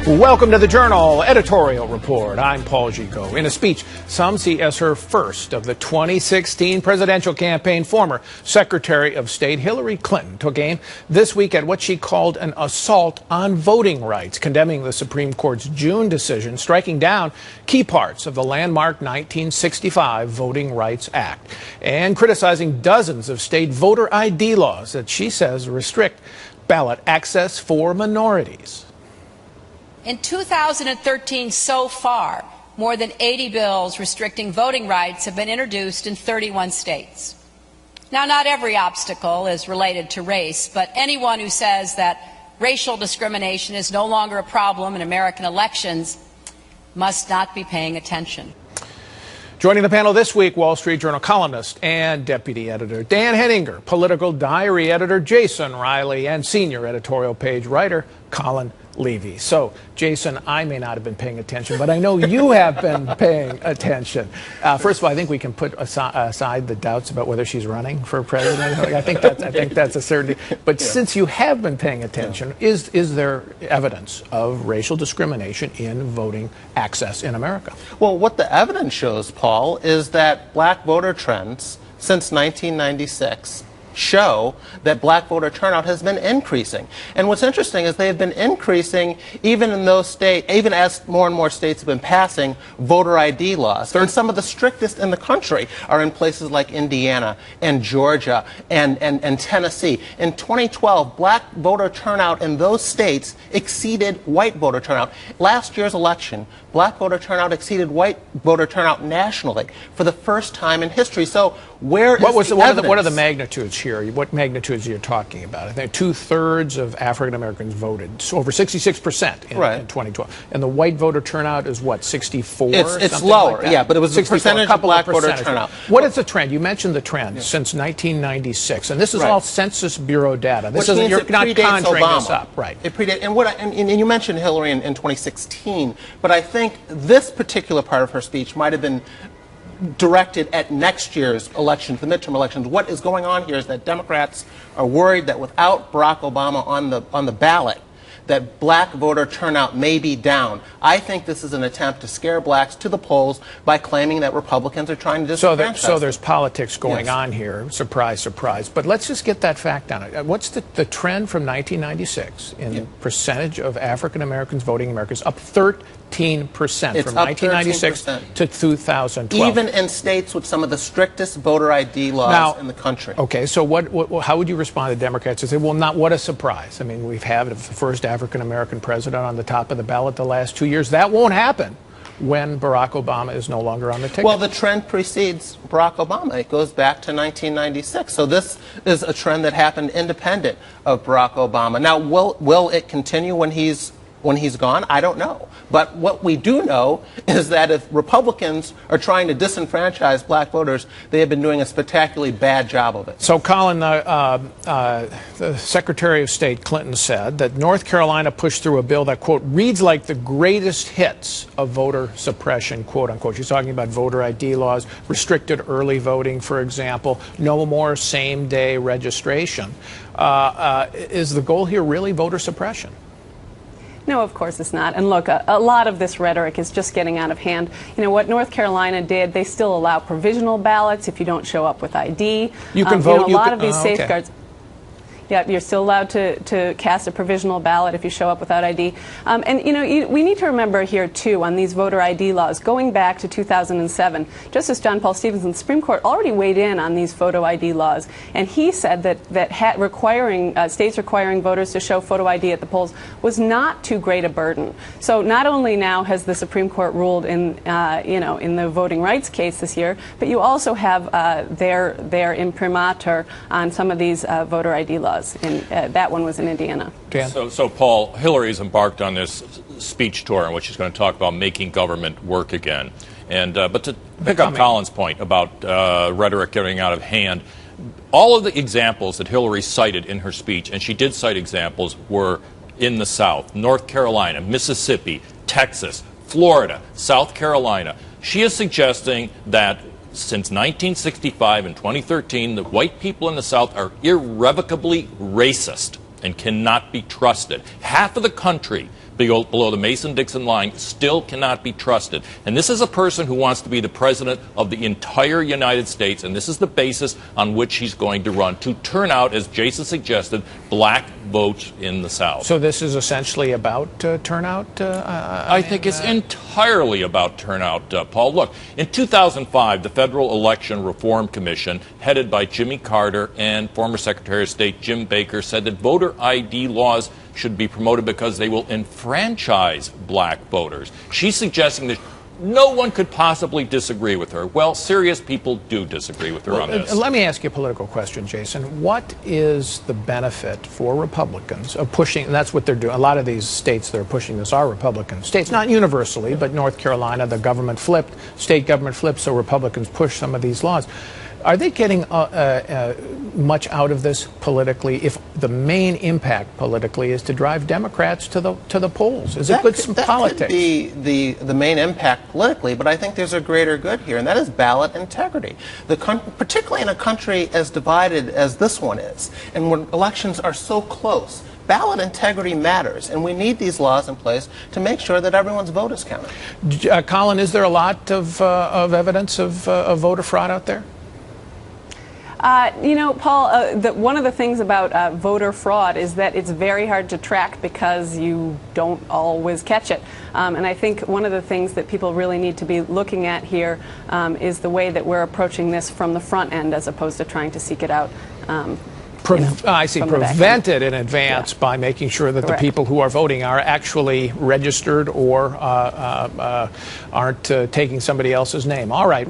Welcome to the Journal Editorial Report. I'm Paul Gigo. In a speech some see as her first of the 2016 presidential campaign, former Secretary of State Hillary Clinton took aim this week at what she called an assault on voting rights, condemning the Supreme Court's June decision striking down key parts of the landmark 1965 Voting Rights Act, and criticizing dozens of state voter ID laws that she says restrict ballot access for minorities. In 2013 so far, more than 80 bills restricting voting rights have been introduced in 31 states. Now, not every obstacle is related to race, but anyone who says that racial discrimination is no longer a problem in American elections must not be paying attention. Joining the panel this week, Wall Street Journal columnist and deputy editor Dan Henninger, political diary editor Jason Riley, and senior editorial page writer Colin Levy. So, Jason, I may not have been paying attention, but I know you have been paying attention. First of all, I think we can put aside the doubts about whether she's running for president. I think that's a certainty. But since you have been paying attention, is there evidence of racial discrimination in voting access in America? Well, what the evidence shows, Paul, is that black voter trends since 1996 show that black voter turnout has been increasing. And what's interesting is they have been increasing even in those states, even as more and more states have been passing voter ID laws. And some of the strictest in the country are in places like Indiana and Georgia and Tennessee. In 2012, black voter turnout in those states exceeded white voter turnout. Last year's election, black voter turnout exceeded white voter turnout nationally for the first time in history. So where is the evidence? What are the magnitudes here? What magnitudes are you talking about? I think 2/3 of African Americans voted, so over 66% in 2012. And the white voter turnout is what, 64? It's lower, like, yeah, but it was a percentage of black voter turnout. What is the trend? You mentioned the trend since 1996, and this is all Census Bureau data. This isn't, you're not conjuring this up, right? It predates, and you mentioned Hillary in 2016, but I think this particular part of her speech might have been directed at next year's elections, the midterm elections. What is going on here is that Democrats are worried that without Barack Obama on the ballot, that black voter turnout may be down. I think this is an attempt to scare blacks to the polls by claiming that Republicans are trying to disenfranchise them. So there's politics going on here. Surprise, surprise. But let's just get that fact down. What's the trend from 1996 in percentage of African Americans voting in America? Is up 13% from 1996 to 2012. Even in states with some of the strictest voter ID laws in the country. Okay, so how would you respond to Democrats who say, well, not what a surprise? I mean, we've had the first African American president on the top of the ballot the last 2 years. That won't happen when Barack Obama is no longer on the ticket. Well, the trend precedes Barack Obama. It goes back to 1996. So this is a trend that happened independent of Barack Obama. Now, will it continue when he's gone? I don't know. But what we do know is that if Republicans are trying to disenfranchise black voters, they have been doing a spectacularly bad job of it. So, Colin, the Secretary of State Clinton said that North Carolina pushed through a bill that, quote, reads like the greatest hits of voter suppression, quote unquote. She's talking about voter ID laws, restricted early voting, for example, no more same-day registration. Is the goal here really voter suppression? No, of course it's not. And look, a lot of this rhetoric is just getting out of hand. You know, what North Carolina did, they still allow provisional ballots if you don't show up with ID. You can vote. A lot of these safeguards. Yeah, you're still allowed to cast a provisional ballot if you show up without ID. And, you know, we need to remember here, too, on these voter ID laws, going back to 2007, Justice John Paul Stevens in the Supreme Court already weighed in on these photo ID laws. And he said that states requiring voters to show photo ID at the polls was not too great a burden. So not only now has the Supreme Court ruled in the voting rights case this year, but you also have their imprimatur on some of these voter ID laws. And that one was in Indiana. Dan? So, Paul, Hillary's embarked on this speech tour in which she's going to talk about making government work again. And but to pick up Colin's point about rhetoric getting out of hand, all of the examples that Hillary cited in her speech, and she did cite examples, were in the South: North Carolina, Mississippi, Texas, Florida, South Carolina. She is suggesting that since 1965 and 2013, the white people in the South are irrevocably racist and cannot be trusted. Half of the country below the Mason-Dixon line still cannot be trusted. And this is a person who wants to be the president of the entire United States, and this is the basis on which he's going to run, to turn out, as Jason suggested, black votes in the South. So this is essentially about turnout? I think it's entirely about turnout, Paul. Look, in 2005, the Federal Election Reform Commission, headed by Jimmy Carter and former Secretary of State Jim Baker, said that voter ID laws should be promoted because they will enfranchise black voters. She's suggesting that no one could possibly disagree with her. Well, serious people do disagree with her on this. Let me ask you a political question, Jason. What is the benefit for Republicans of pushing, and that's what they're doing, a lot of these states that are pushing this are Republican states, not universally, but North Carolina, the government flipped, state government flipped, so Republicans push some of these laws. Are they getting much out of this politically if the main impact politically is to drive Democrats to the polls? Is it good politics? That could be the main impact politically, but I think there's a greater good here, and that is ballot integrity. Particularly in a country as divided as this one is, and when elections are so close, ballot integrity matters, and we need these laws in place to make sure that everyone's vote is counted. Colin, is there a lot of evidence of voter fraud out there? You know, Paul, one of the things about voter fraud is that it's very hard to track because you don't always catch it. And I think one of the things that people really need to be looking at here is the way that we're approaching this from the front end as opposed to trying to seek it out. I see. Prevent it in advance by making sure that the people who are voting are actually registered or aren't taking somebody else's name. All right.